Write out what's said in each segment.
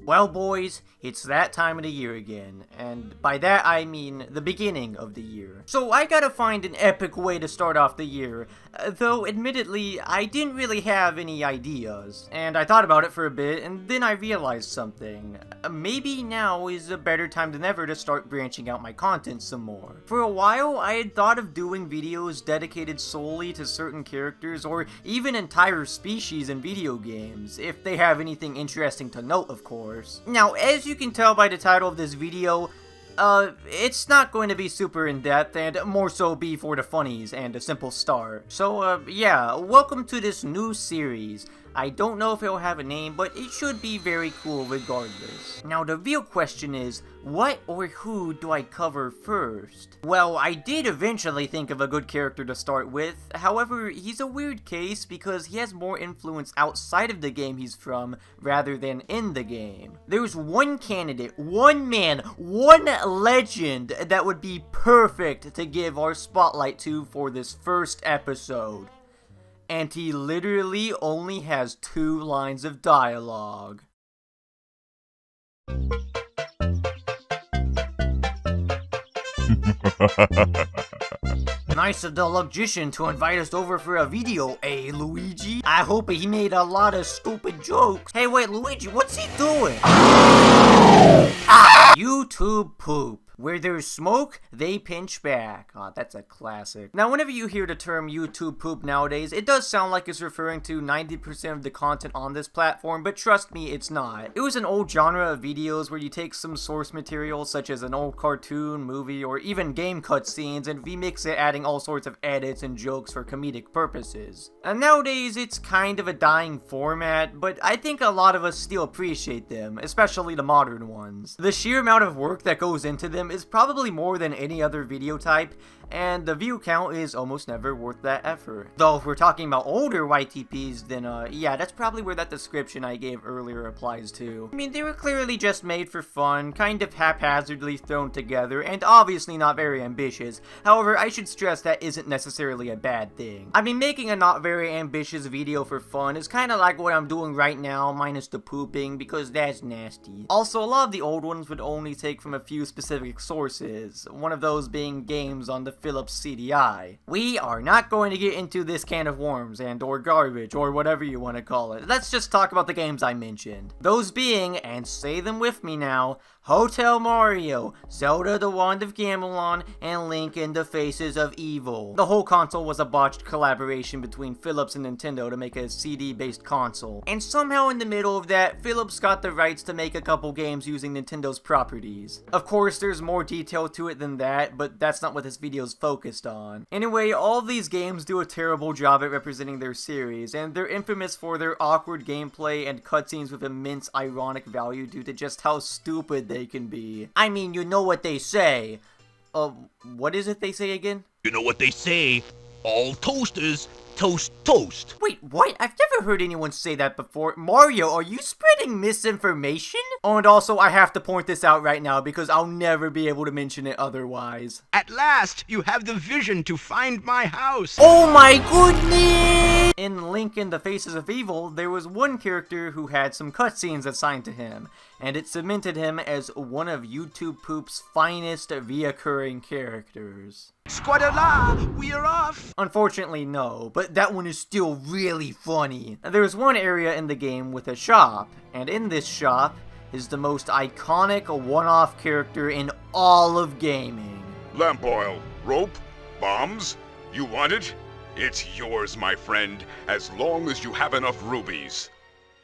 Well, boys, it's that time of the year again, and by that I mean the beginning of the year. So I gotta find an epic way to start off the year, though admittedly, I didn't really have any ideas. And I thought about it for a bit, and then I realized something. Maybe now is a better time than ever to start branching out my content some more. For a while, I had thought of doing videos dedicated solely to certain characters, or even entire species in video games, if they have anything interesting to note, of course. Now, as you can tell by the title of this video, it's not going to be super in-depth, and more so be for the funnies and a simple start. So, yeah, welcome to this new series. I don't know if it'll have a name, but it should be very cool regardless. Now, the real question is, what or who do I cover first? Well, I did eventually think of a good character to start with. However, he's a weird case because he has more influence outside of the game he's from rather than in the game. There's one candidate, one man, one legend that would be perfect to give our spotlight to for this first episode. And he literally only has 2 lines of dialogue. Nice of the Luggician to invite us over for a video, eh, Luigi? I hope he made a lot of stupid jokes. Hey, wait, Luigi, what's he doing? YouTube poop. Where there's smoke, they pinch back. Aw, that's a classic. Now, whenever you hear the term YouTube poop nowadays, it does sound like it's referring to 90% of the content on this platform, but trust me, it's not. It was an old genre of videos where you take some source material, such as an old cartoon, movie, or even game cutscenes, and remix it, adding all sorts of edits and jokes for comedic purposes. And nowadays, it's kind of a dying format, but I think a lot of us still appreciate them, especially the modern ones. The sheer amount of work that goes into them is probably more than any other video type, and the view count is almost never worth that effort. Though if we're talking about older YTPs, then yeah, that's probably where that description I gave earlier applies to. I mean, they were clearly just made for fun, kind of haphazardly thrown together, and obviously not very ambitious. However, I should stress that isn't necessarily a bad thing. I mean, making a not very ambitious video for fun is kind of like what I'm doing right now, minus the pooping, because that's nasty. Also, a lot of the old ones would only take from a few specific sources, one of those being games on the Philips CDI. We are not going to get into this can of worms and or garbage or whatever you want to call it. Let's just talk about the games I mentioned. Those being, and say them with me now, Hotel Mario, Zelda the Wand of Gamelon, and Link in the Faces of Evil. The whole console was a botched collaboration between Philips and Nintendo to make a CD-based console. And somehow in the middle of that, Philips got the rights to make a couple games using Nintendo's properties. Of course, there's more detail to it than that, but that's not what this video is focused on. Anyway, all of these games do a terrible job at representing their series, and they're infamous for their awkward gameplay and cutscenes with immense ironic value due to just how stupid they can be. I mean, you know what they say. What is it they say again? You know what they say, all toasters toast toast. Wait, what? I've never heard anyone say that before. Mario, are you spreading misinformation? Oh, and also, I have to point this out right now because I'll never be able to mention it otherwise. At last, you have the vision to find my house. Oh my goodness! In Link in the Faces of Evil, there was one character who had some cutscenes assigned to him, and it cemented him as one of YouTube Poop's finest reoccurring characters. Squadala, we are off! Unfortunately, no, but that one is still really funny. There's one area in the game with a shop, and in this shop is the most iconic one-off character in all of gaming. Lamp oil, rope, bombs, you want it? It's yours, my friend, as long as you have enough rubies.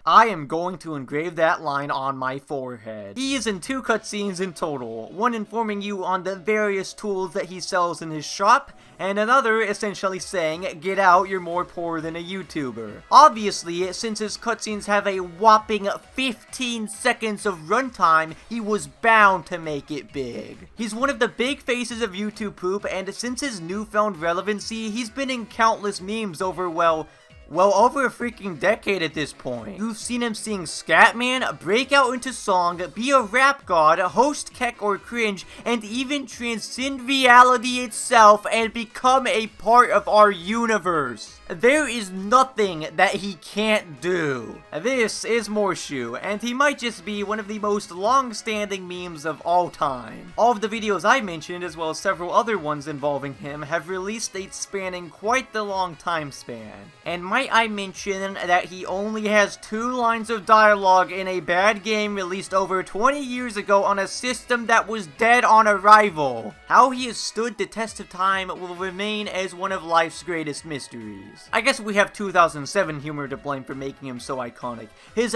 I am going to engrave that line on my forehead. He is in 2 cutscenes in total, one informing you on the various tools that he sells in his shop, and another essentially saying, get out, you're more poor than a YouTuber. Obviously, since his cutscenes have a whopping 15 seconds of runtime, he was bound to make it big. He's one of the big faces of YouTube Poop, and since his newfound relevancy, he's been in countless memes over, well, over a freaking decade at this point. You've seen him sing Scatman, break out into song, be a rap god, host Keck or Cringe, and even transcend reality itself and become a part of our universe. There is nothing that he can't do. This is Morshu, and he might just be one of the most long-standing memes of all time. All of the videos I mentioned, as well as several other ones involving him, have release dates spanning quite the long time span. And might I mention that he only has 2 lines of dialogue in a bad game released over 20 years ago on a system that was dead on arrival. How he has stood the test of time will remain as one of life's greatest mysteries. I guess we have 2007 humor to blame for making him so iconic. His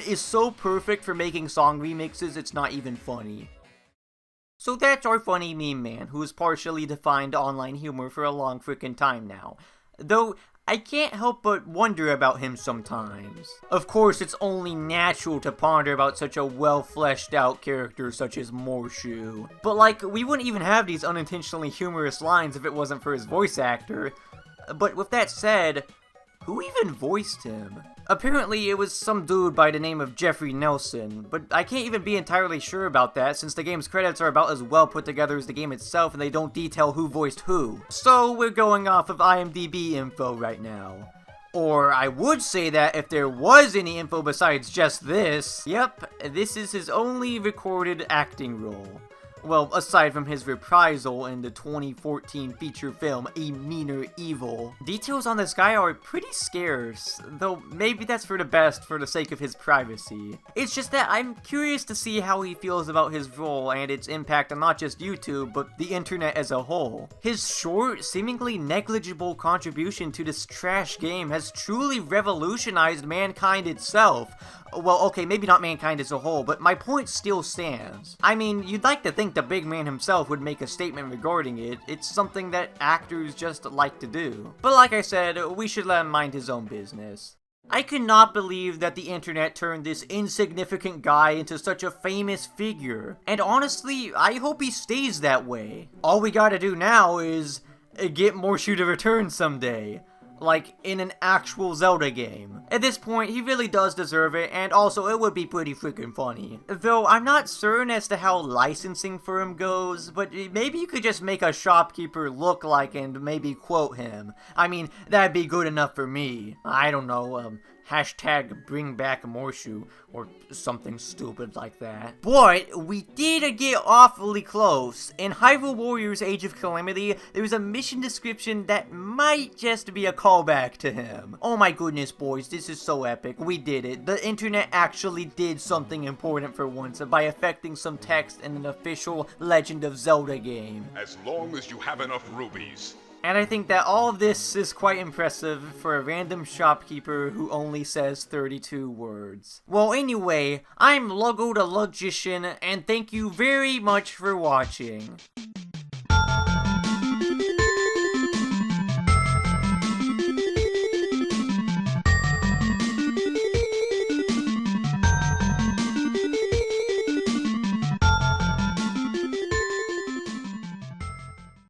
is so perfect for making song remixes, it's not even funny. So that's our funny meme man, who has partially defined online humor for a long freaking time now. Though, I can't help but wonder about him sometimes. Of course, it's only natural to ponder about such a well-fleshed out character such as Morshu. But like, we wouldn't even have these unintentionally humorous lines if it wasn't for his voice actor. But with that said, who even voiced him? Apparently it was some dude by the name of Jeffrey Nelson, but I can't even be entirely sure about that since the game's credits are about as well put together as the game itself and they don't detail who voiced who. So we're going off of IMDb info right now. Or I would say that if there was any info besides just this, yep, this is his only recorded acting role. Well, aside from his reprisal in the 2014 feature film A Meaner Evil. Details on this guy are pretty scarce, though maybe that's for the best for the sake of his privacy. It's just that I'm curious to see how he feels about his role and its impact on not just YouTube, but the internet as a whole. His short, seemingly negligible contribution to this trash game has truly revolutionized mankind itself. Well, okay, maybe not mankind as a whole, but my point still stands. I mean, you'd like to think the big man himself would make a statement regarding it. It's something that actors just like to do. But like I said, we should let him mind his own business. I cannot believe that the internet turned this insignificant guy into such a famous figure. And honestly, I hope he stays that way. All we gotta do now is get Morshu to return someday. Like, in an actual Zelda game. At this point, he really does deserve it, and also it would be pretty freaking funny. Though, I'm not certain as to how licensing for him goes, but maybe you could just make a shopkeeper look like and maybe quote him. I mean, that'd be good enough for me. I don't know, hashtag bring back Morshu, or something stupid like that. But we did get awfully close. In Hyrule Warriors Age of Calamity, there's a mission description that might just be a callback to him. Oh my goodness, boys, this is so epic. We did it. The internet actually did something important for once by affecting some text in an official Legend of Zelda game. As long as you have enough rubies. And I think that all of this is quite impressive for a random shopkeeper who only says 32 words. Well, anyway, I'm Luggo the Luggician, and thank you very much for watching.